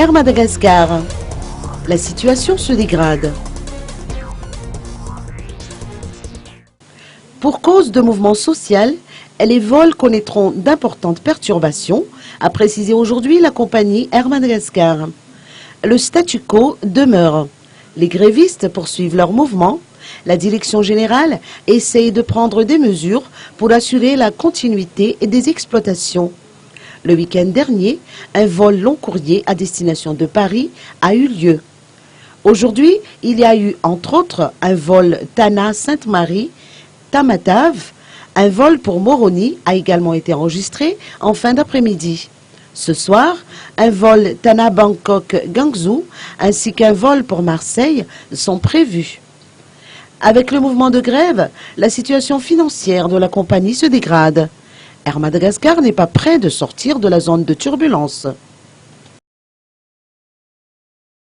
Air Madagascar. La situation se dégrade. Pour cause de mouvement social, les vols connaîtront d'importantes perturbations, a précisé aujourd'hui la compagnie Air Madagascar. Le statu quo demeure. Les grévistes poursuivent leur mouvement. La direction générale essaye de prendre des mesures pour assurer la continuité des exploitations. Le week-end dernier, un vol long courrier à destination de Paris a eu lieu. Aujourd'hui, il y a eu entre autres un vol Tana-Sainte-Marie, Tamatave. Un vol pour Moroni a également été enregistré en fin d'après-midi. Ce soir, un vol Tana-Bangkok-Guangzhou ainsi qu'un vol pour Marseille sont prévus. Avec le mouvement de grève, la situation financière de la compagnie se dégrade. Air Madagascar n'est pas près de sortir de la zone de turbulence.